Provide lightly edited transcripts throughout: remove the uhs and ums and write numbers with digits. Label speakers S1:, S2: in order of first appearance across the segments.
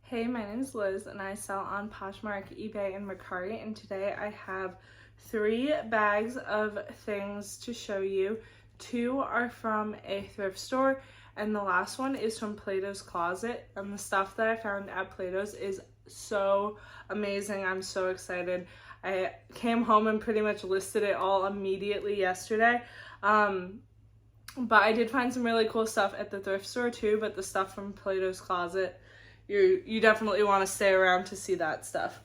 S1: Hey, my name is Liz and I sell on Poshmark, eBay, and Mercari, and today I have 3 bags of things to show you. 2 are from a thrift store and the last one is from Platos Closet, and the stuff that I found at Platos is so amazing. I'm so excited. I came home and pretty much listed it all immediately yesterday. But I did find some really cool stuff at the thrift store too, but the stuff from Platos Closet, you definitely want to stay around to see that stuff.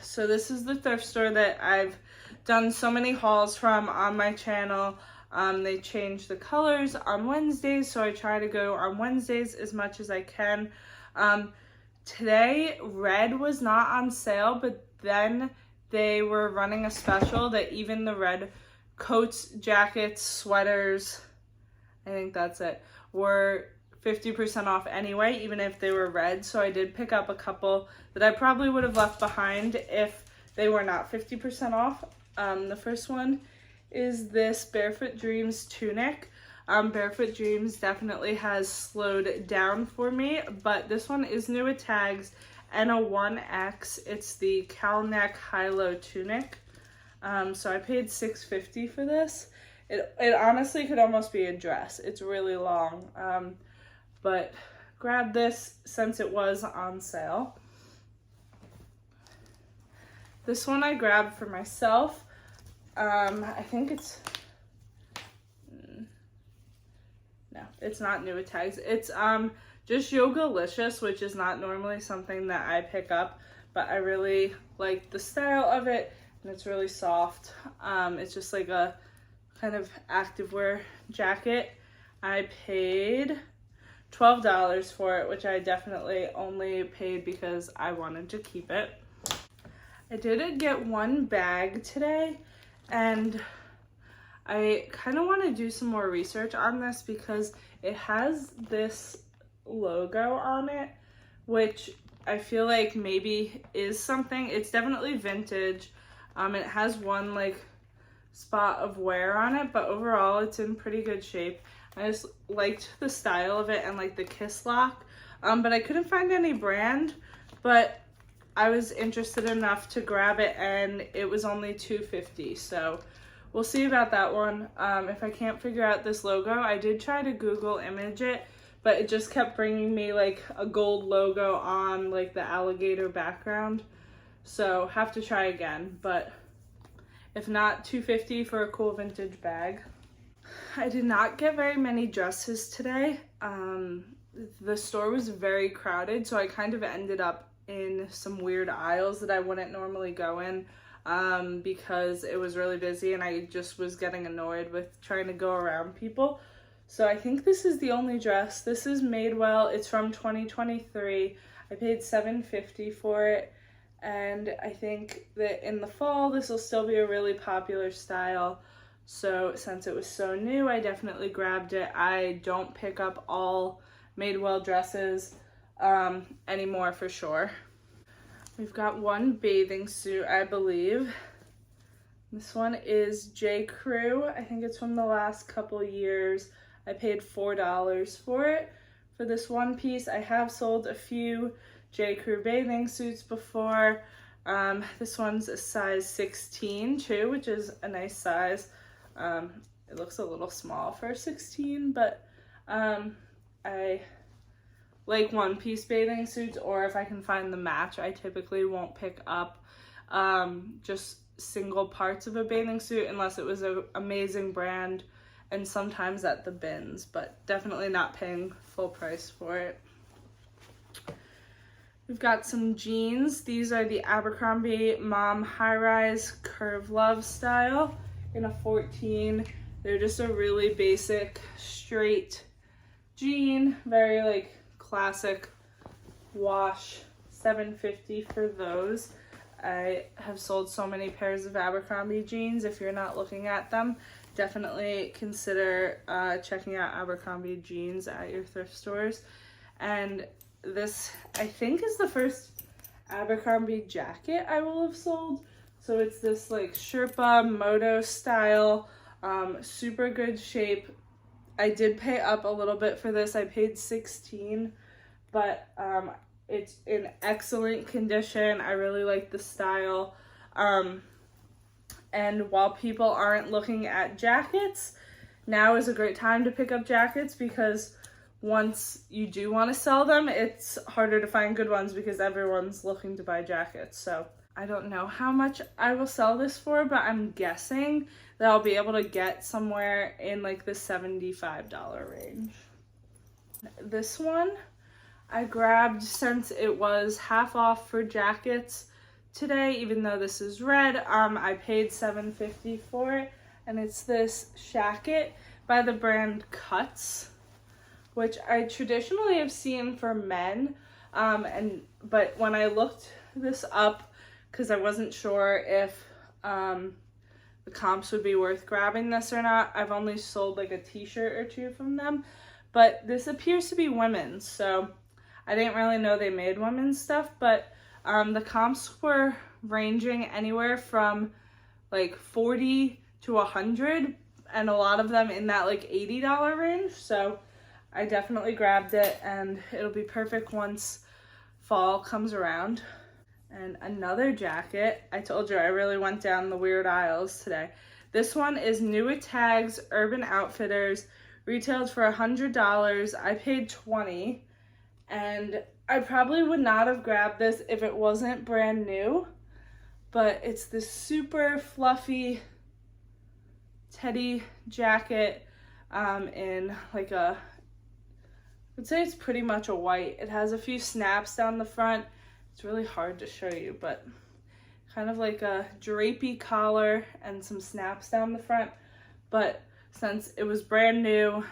S1: So this is the thrift store that I've done so many hauls from on my channel. They change the colors on Wednesdays, so I try to go on Wednesdays as much as I can. Today, red was not on sale, but then they were running a special that even the red coats, jackets, sweaters, I think that's it, were 50% off anyway, even if they were red. So I did pick up a couple that I probably would have left behind if they were not 50% off. The first one is this Barefoot Dreams tunic. Barefoot Dreams definitely has slowed down for me, but this one is new with tags and a 1X. It's the cowl neck high-low tunic. So I paid $6.50 for this. It honestly could almost be a dress. It's really long. But grab this since it was on sale. This one I grabbed for myself. I think it's, no, it's not new with tags. It's just Yogalicious, which is not normally something that I pick up, but I really like the style of it, and it's really soft. It's just like a kind of activewear jacket. I paid $12 for it, which I definitely only paid because I wanted to keep it. I did get one bag today, and I kind of want to do some more research on this because it has this logo on it, which I feel like maybe is something. It's definitely vintage. It has one like spot of wear on it, but overall it's in pretty good shape. I just liked the style of it and like the kiss lock, but I couldn't find any brand, but I was interested enough to grab it, and it was only $2.50, so we'll see about that one. If I can't figure out this logo, I did try to Google image it, but it just kept bringing me like a gold logo on like the alligator background, so have to try again. But if not, $2.50 for a cool vintage bag. I did not get very many dresses today. The store was very crowded, so I kind of ended up in some weird aisles that I wouldn't normally go in because it was really busy and I just was getting annoyed with trying to go around people. So I think this is the only dress. This is Madewell. It's from 2023. I paid $7.50 for it, and I think that in the fall this will still be a really popular style. So since it was so new, I definitely grabbed it. I don't pick up all Madewell dresses anymore for sure. We've got one bathing suit, I believe. This one is J. Crew. I think it's from the last couple years. I paid $4 for it. For this one piece, I have sold a few J. Crew bathing suits before. This one's a size 16 too, which is a nice size. It looks a little small for a 16, but I like one-piece bathing suits, or if I can find the match, I typically won't pick up just single parts of a bathing suit unless it was an amazing brand, and sometimes at the bins, but definitely not paying full price for it. We've got some jeans. These are the Abercrombie Mom High-Rise Curve Love style in a 14. They're just a really basic straight jean, very like classic wash. $7.50 for those. I have sold so many pairs of Abercrombie jeans. If you're not looking at them, definitely consider checking out Abercrombie jeans at your thrift stores. And this, I think, is the first Abercrombie jacket I will have sold. So it's this like Sherpa moto style, super good shape. I did pay up a little bit for this. I paid $16, but It's in excellent condition. I really like the style. And while people aren't looking at jackets, now is a great time to pick up jackets, because once you do want to sell them, it's harder to find good ones because everyone's looking to buy jackets. So I don't know how much I will sell this for, but I'm guessing that I'll be able to get somewhere in like the $75 range. This one I grabbed since it was half off for jackets today, even though this is red. I paid $7.50 for it, and it's this shacket by the brand Cuts, which I traditionally have seen for men, but when I looked this up, because I wasn't sure if the comps would be worth grabbing this or not, I've only sold like a t-shirt or two from them, but this appears to be women's, so I didn't really know they made women's stuff, but the comps were ranging anywhere from like 40 to 100, and a lot of them in that like $80 range. So I definitely grabbed it, and it'll be perfect once fall comes around. And another jacket. I told you I really went down the weird aisles today. This one is New at Tags Urban Outfitters, retailed for $100. I paid $20, and I probably would not have grabbed this if it wasn't brand new, but it's this super fluffy teddy jacket in like a, I'd say it's pretty much a white. It has a few snaps down the front. It's really hard to show you, but kind of like a drapey collar and some snaps down the front. But since it was brand new,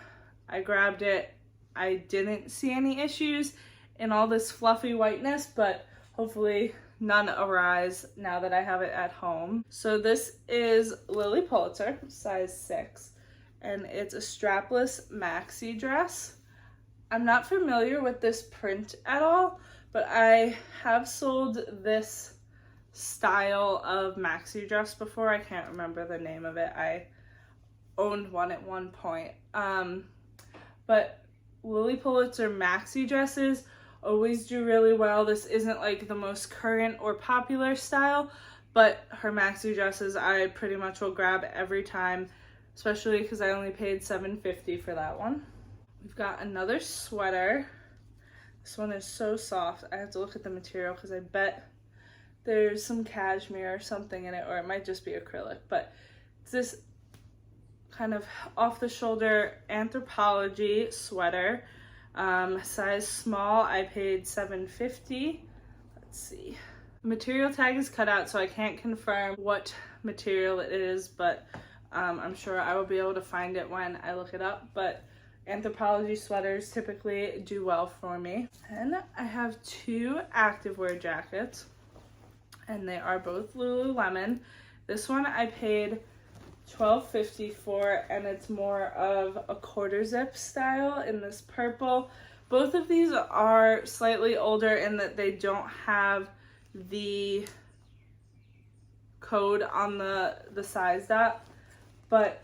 S1: I grabbed it. I didn't see any issues in all this fluffy whiteness, but hopefully none arise now that I have it at home. So this is Lilly Pulitzer, size 6, and it's a strapless maxi dress. I'm not familiar with this print at all, but I have sold this style of maxi dress before. I can't remember the name of it. I owned one at one point. But Lilly Pulitzer maxi dresses always do really well. This isn't like the most current or popular style, but her maxi dresses I pretty much will grab every time, especially because I only paid $7.50 for that one. We've got another sweater. This one is so soft. I have to look at the material because I bet there's some cashmere or something in it, or it might just be acrylic, but it's this kind of off-the-shoulder Anthropology sweater, size small. I paid $7.50. Let's see. The material tag is cut out, so I can't confirm what material it is, but I'm sure I will be able to find it when I look it up. But Anthropology sweaters typically do well for me. And I have two activewear jackets, and they are both Lululemon. This one I paid $12.50 for, and it's more of a quarter zip style in this purple. Both of these are slightly older in that they don't have the code on the size dot, but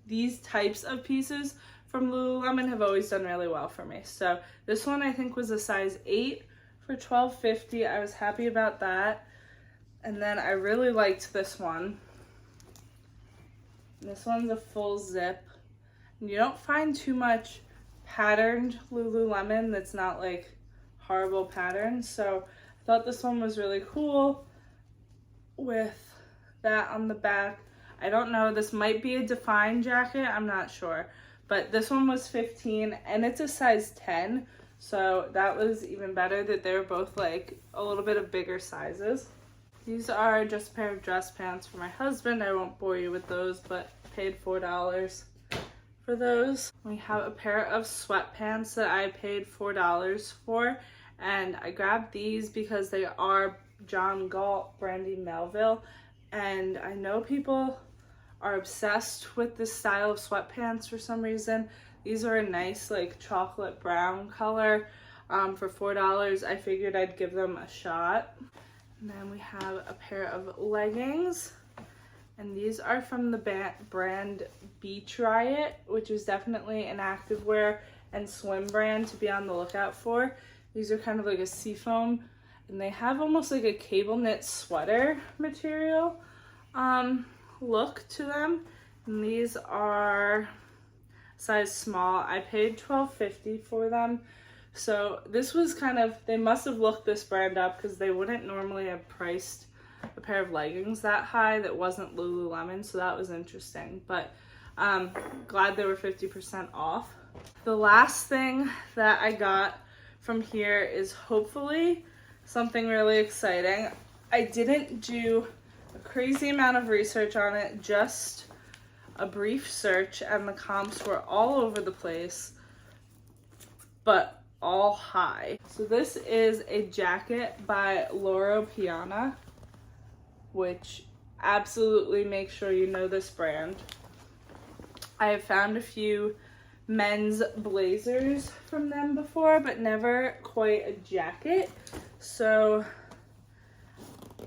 S1: these types of pieces from Lululemon have always done really well for me. So this one I think was a size 8 for $12.50. I was happy about that. And then I really liked this one. This one's a full zip. And you don't find too much patterned Lululemon that's not like horrible patterns. So I thought this one was really cool with that on the back. I don't know, this might be a Define jacket, I'm not sure. But this one was $15, and it's a size 10. So that was even better that they were both like a little bit of bigger sizes. These are just a pair of dress pants for my husband. I won't bore you with those, but I paid $4 for those. We have a pair of sweatpants that I paid $4 for, and I grabbed these because they are John Galt, Brandy Melville, and I know people are obsessed with this style of sweatpants for some reason. These are a nice like chocolate brown color. For $4, I figured I'd give them a shot. And then we have a pair of leggings, and these are from the brand Beach Riot, which is definitely an activewear and swim brand to be on the lookout for. These are kind of like a seafoam, and they have almost like a cable knit sweater material look to them. And these are size small. I paid $12.50 for them. So this was kind of, they must have looked this brand up because they wouldn't normally have priced a pair of leggings that high that wasn't Lululemon, so that was interesting. But glad they were 50% off. The last thing that I got from here is hopefully something really exciting. I didn't do a crazy amount of research on it, just a brief search, and the comps were all over the place, but all high. So this is a jacket by Loro Piana, which absolutely make sure you know this brand. I have found a few men's blazers from them before, but never quite a jacket. So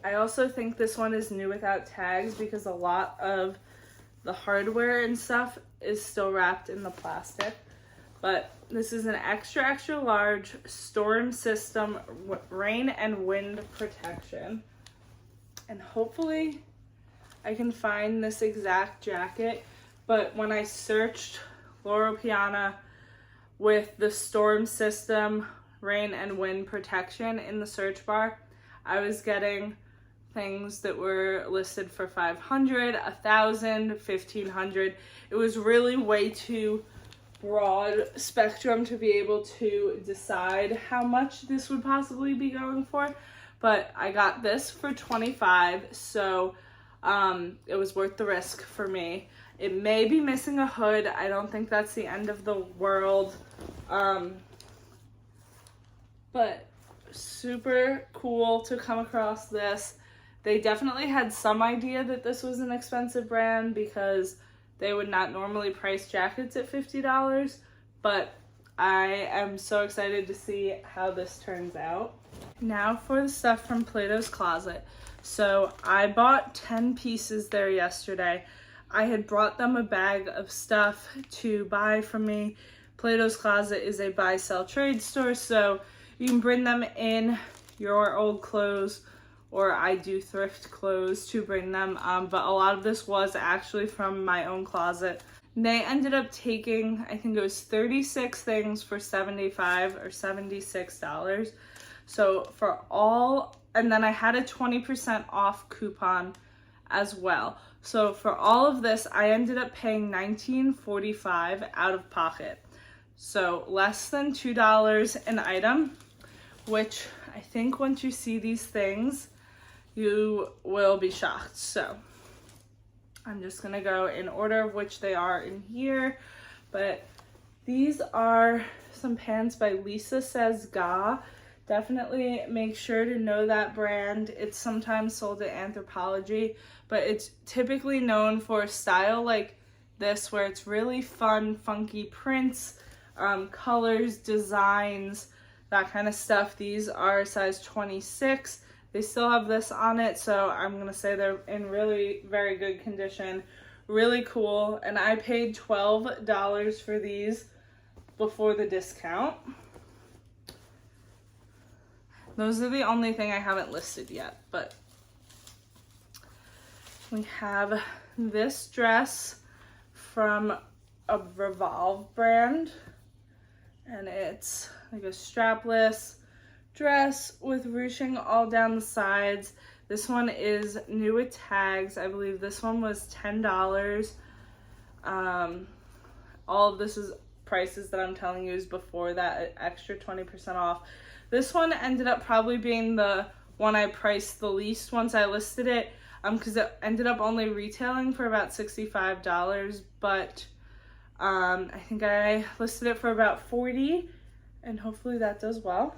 S1: I also think this one is new without tags because a lot of the hardware and stuff is still wrapped in the plastic. But this is an extra, extra large storm system rain and wind protection. And hopefully I can find this exact jacket. But when I searched Loro Piana with the storm system rain and wind protection in the search bar, I was getting things that were listed for $500, $1,000, $1,500. It was really way too broad spectrum to be able to decide how much this would possibly be going for. But I got this for $25, so it was worth the risk for me. It may be missing a hood. I don't think that's the end of the world. But super cool to come across this. They definitely had some idea that this was an expensive brand because they would not normally price jackets at $50, but I am so excited to see how this turns out. Now for the stuff from Platos Closet. So I bought 10 pieces there yesterday. I had brought them a bag of stuff to buy from me. Platos Closet is a buy, sell, trade store, so you can bring them in your old clothes, or I do thrift clothes to bring them, but a lot of this was actually from my own closet. They ended up taking, I think it was 36 things for $75 or $76. So for all, and then I had a 20% off coupon as well. So for all of this, I ended up paying $19.45 out of pocket. So less than $2 an item, which I think once you see these things, you will be shocked. So I'm just gonna go in order of which they are in here, but these are some pants by Says Gah. Definitely make sure to know that brand. It's sometimes sold at Anthropologie, but it's typically known for style like this, where it's really fun, funky prints, colors, designs, that kind of stuff. These are size 26. They still have this on it, so I'm gonna say they're in really very good condition. Really cool, and I paid $12 for these before the discount. Those are the only thing I haven't listed yet, but we have this dress from a Revolve brand, and it's like a strapless dress with ruching all down the sides. This one is new with tags. I believe this one was $10. All of this is prices that I'm telling you is before that extra 20% off. This one ended up probably being the one I priced the least once I listed it, because it ended up only retailing for about $65, but I think I listed it for about $40, and hopefully that does well.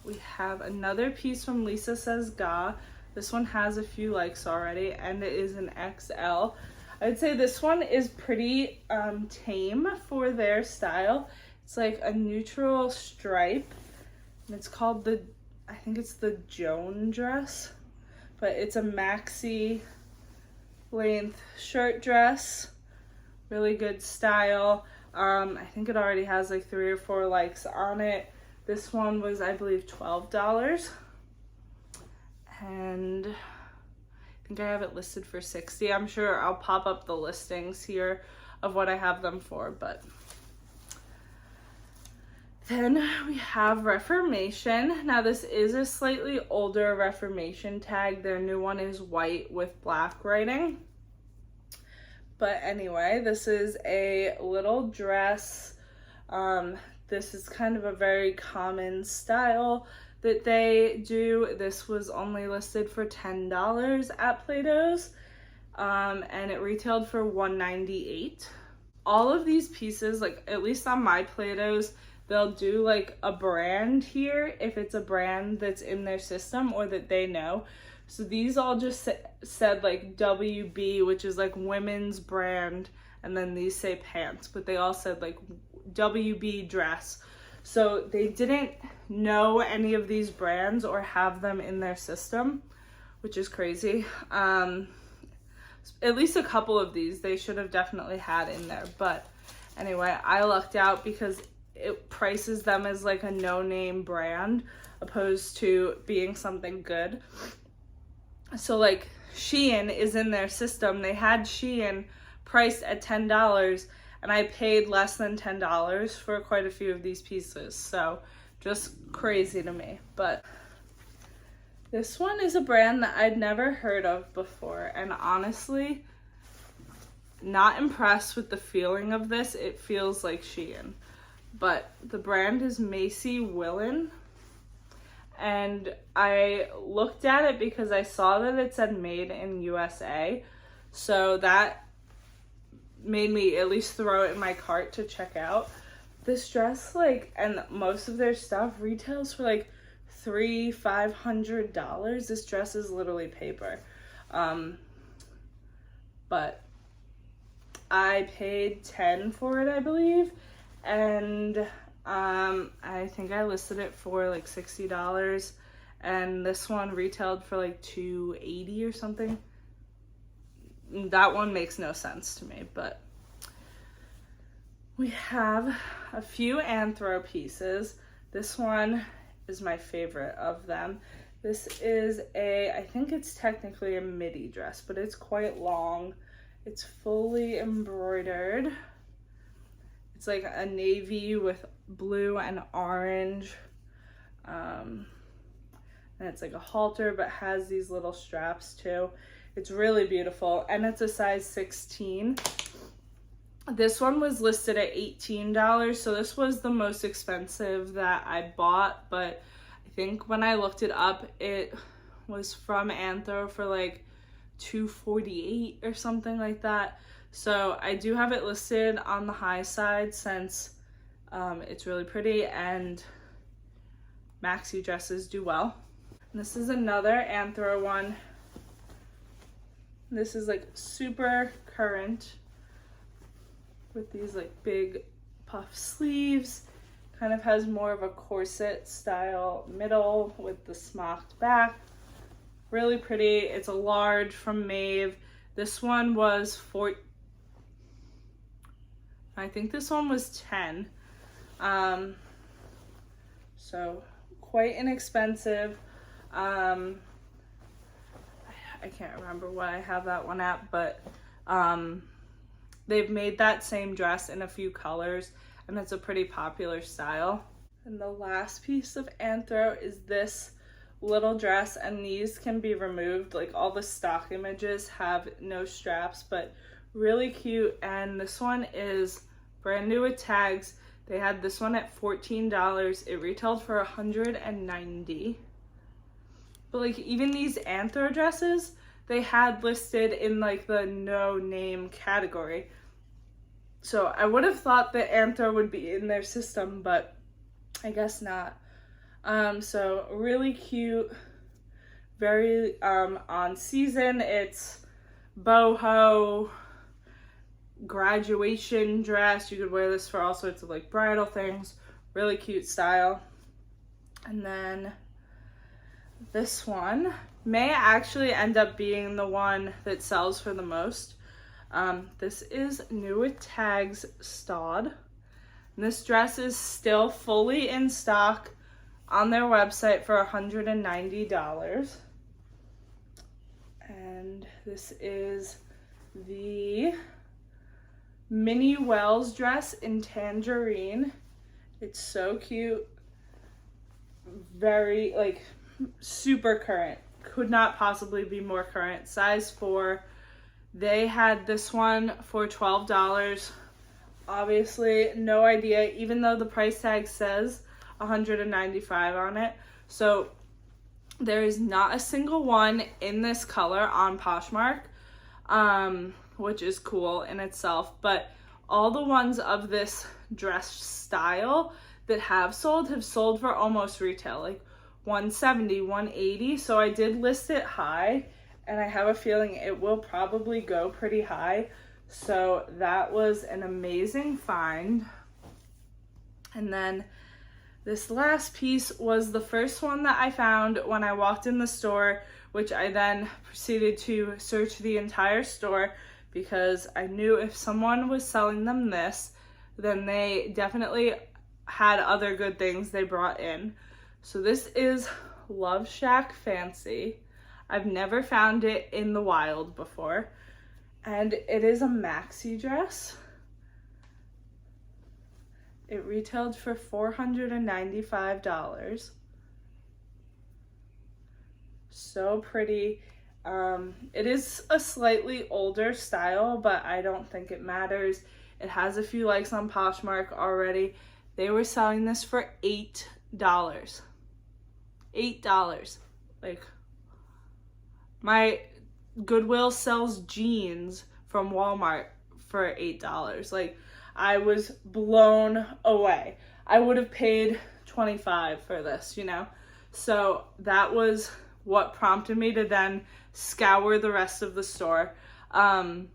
S1: We have another piece from Says Gah. This one has a few likes already, and it is an XL. I'd say this one is pretty tame for their style. It's like a neutral stripe, and it's called the, I think it's the Joan dress, but it's a maxi length shirt dress. Really good style. I think it already has like 3 or 4 likes on it. This one was, I believe, $12. And I think I have it listed for $60. I'm sure I'll pop up the listings here of what I have them for, but then we have Reformation. Now this is a slightly older Reformation tag. Their new one is white with black writing. But anyway, this is a little dress. This is kind of a very common style that they do. This was only listed for $10 at Plato's, and it retailed for $198. All of these pieces, like at least on my Plato's, they'll do like a brand here if it's a brand that's in their system or that they know. So these all just said like WB, which is like women's brand, and then these say pants, but they all said like WB dress. So they didn't know any of these brands or have them in their system, which is crazy. At least a couple of these they should have definitely had in there. But anyway, I lucked out because it prices them as like a no-name brand opposed to being something good. So like Shein is in their system. They had Shein priced at $10 and I paid less than $10 for quite a few of these pieces. So just crazy to me. But this one is a brand that I'd never heard of before, and honestly, not impressed with the feeling of this. It feels like Shein. But the brand is Macy Willen, and I looked at it because I saw that it said made in USA, so that made me at least throw it in my cart to check out. This dress, like, and most of their stuff retails for like $300-500. This dress is literally paper, but I paid $10 for it, I believe. And I think I listed it for like $60, and this one retailed for like $280 or something. That one makes no sense to me. But we have a few anthro pieces. This one is my favorite of them. This is I think it's technically a midi dress, but it's quite long. It's fully embroidered. It's like a navy with blue and orange. And it's like a halter, but has these little straps too. It's really beautiful, and it's a size 16. This one was listed at $18, so this was the most expensive that I bought, but I think when I looked it up, it was from Anthro for like $248 or something like that. So I do have it listed on the high side since it's really pretty and maxi dresses do well. And this is another Anthro one. This is like super current with these like big puff sleeves. Kind of has more of a corset style middle with the smocked back. Really pretty. It's a large from Maeve. This one was I think this one was $10. So quite inexpensive. I can't remember what I have that one at, but they've made that same dress in a few colors, and it's a pretty popular style. And the last piece of Anthro is this little dress, and these can be removed. Like all the stock images have no straps, but really cute. And this one is brand new with tags. They had this one at $14. It retailed for $190. But like even these Anthro dresses, they had listed in like the no name category. So I would have thought that Anthro would be in their system, but I guess not. So really cute, very on season. It's boho graduation dress. You could wear this for all sorts of like bridal things. Really cute style. And then this one may actually end up being the one that sells for the most. This is new with tags Staud. And this dress is still fully in stock on their website for $190. And this is the Mini Wells dress in tangerine. It's so cute. Very, like, super current. Could not possibly be more current. Size 4. They had this one for $12. Obviously, no idea, even though the price tag says $195 on it. So there is not a single one in this color on Poshmark, which is cool in itself. But all the ones of this dress style that have sold for almost retail, like $170, $180. So I did list it high, and I have a feeling it will probably go pretty high. So that was an amazing find. And then this last piece was the first one that I found when I walked in the store, which I then proceeded to search the entire store because I knew if someone was selling them this, then they definitely had other good things they brought in. So this is LoveShackFancy. I've never found it in the wild before. And it is a maxi dress. It retailed for $495. So pretty. It is a slightly older style, but I don't think it matters. It has a few likes on Poshmark already. They were selling this for $8. $8. Like, my Goodwill sells jeans from Walmart for $8. Like, I was blown away. I would have paid $25 for this, you know? So that was what prompted me to then scour the rest of the store. And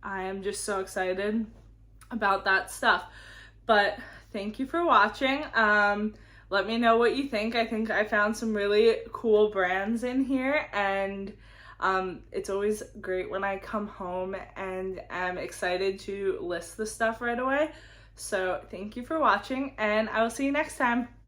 S1: I am just so excited about that stuff. But thank you for watching. Let me know what you think. I think I found some really cool brands in here, and it's always great when I come home and am excited to list the stuff right away. So thank you for watching, and I will see you next time.